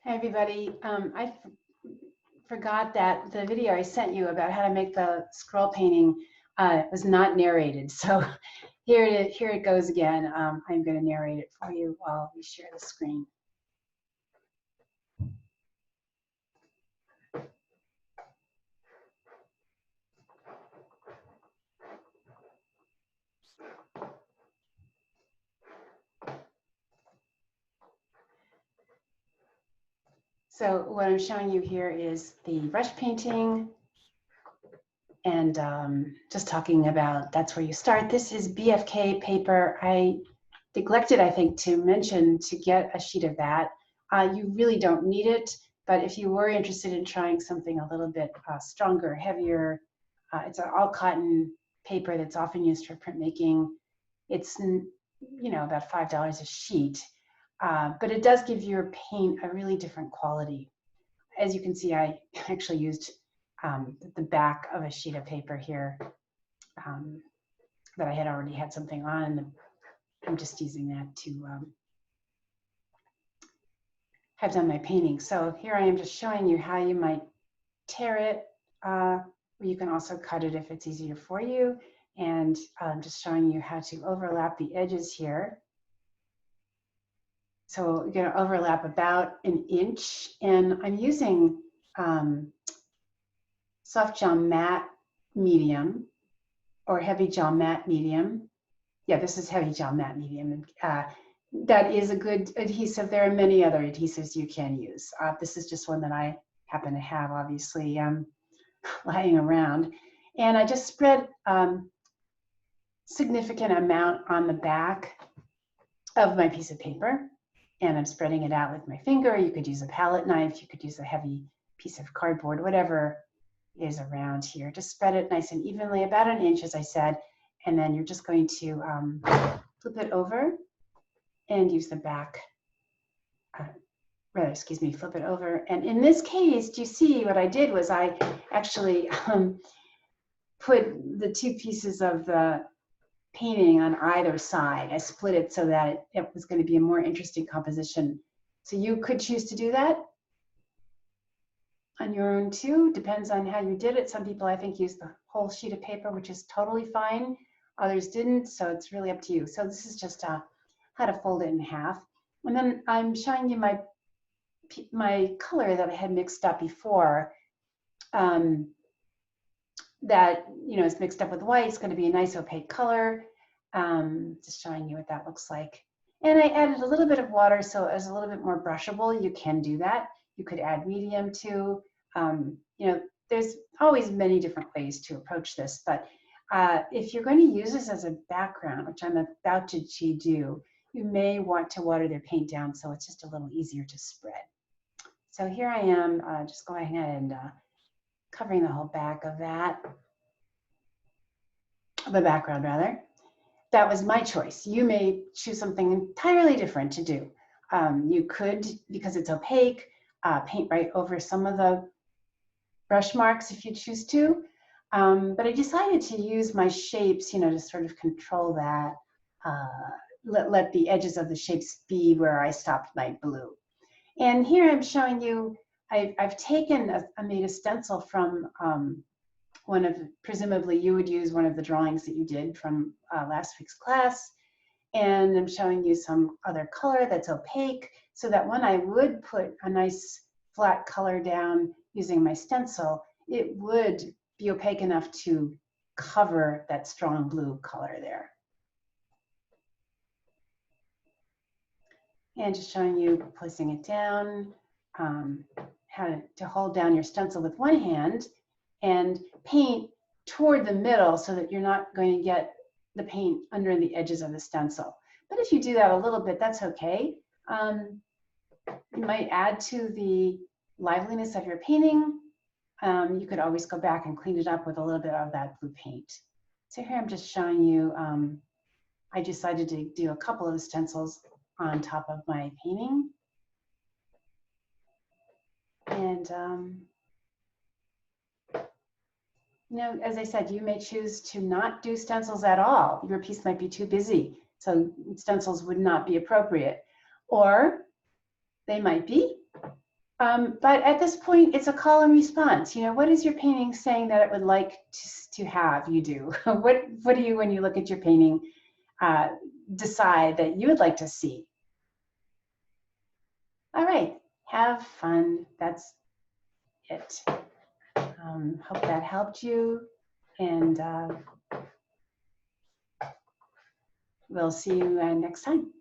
Hi, everybody. I forgot that the video I sent you about how to make the scroll painting was not narrated. So here it goes again. I'm going to narrate it for you while we share the screen. So what I'm showing you here is the brush painting, and just talking about that's where you start. This is BFK paper. I neglected, I think, to mention to get a sheet of that. You really don't need it, but if you were interested in trying something a little bit stronger, heavier, it's an all cotton paper that's often used for printmaking. It's about $5 a sheet, but it does give your paint a really different quality. As you can see, I actually used the back of a sheet of paper here that I had already had something on. I'm just using that to have done my painting. So here I am just showing you how you might tear it. You can also cut it if it's easier for you. And I'm just showing you how to overlap the edges here. So you're going to overlap about an inch. And I'm using soft gel matte medium or heavy gel matte medium. Yeah, this is heavy gel matte medium. That is a good adhesive. There are many other adhesives you can use. This is just one that I happen to have, obviously, lying around. And I just spread significant amount on the back of my piece of paper. And I'm spreading it out with my finger. You could use a palette knife. You could use a heavy piece of cardboard, whatever is around here. Just spread it nice and evenly, about an inch, as I said. And then you're just going to flip it over and use the back, flip it over. And in this case, do you see what I did was I actually put the two pieces of the painting on either side. I split it so that it was going to be a more interesting composition. So you could choose to do that on your own too. Depends on how you did it. Some people, I think, used the whole sheet of paper, which is totally fine. Others didn't, so it's really up to you. So this is just how to fold it in half. And then I'm showing you my color that I had mixed up before. That is mixed up with white. It's going to be a nice opaque color. Just showing you what that looks like. And I added a little bit of water so it was a little bit more brushable. You can do that. You could add medium too. There's always many different ways to approach this, but if you're going to use this as a background, which I'm about to do, you may want to water their paint down so it's just a little easier to spread. So here I am, just going ahead and covering the whole back of that, the background rather. That was my choice. You may choose something entirely different to do. You could, because it's opaque, paint right over some of the brush marks if you choose to. But I decided to use my shapes, to sort of control that, let the edges of the shapes be where I stopped my blue. And here I'm showing you, I've made a stencil from presumably you would use one of the drawings that you did from last week's class. And I'm showing you some other color that's opaque so that when I would put a nice flat color down using my stencil, it would be opaque enough to cover that strong blue color there. And just showing you placing it down, how to hold down your stencil with one hand and paint toward the middle so that you're not going to get the paint under the edges of the stencil. But if you do that a little bit, that's okay. You might add to the liveliness of your painting. You could always go back and clean it up with a little bit of that blue paint. So here I'm just showing you, I decided to do a couple of the stencils on top of my painting. And as I said, you may choose to not do stencils at all. Your piece might be too busy, so stencils would not be appropriate. Or they might be, But at this point, it's a call and response. You know, what is your painting saying that it would like to have you do? What do you, when you look at your painting, decide that you would like to see? All right, have fun. That's it. Hope that helped you, and we'll see you next time.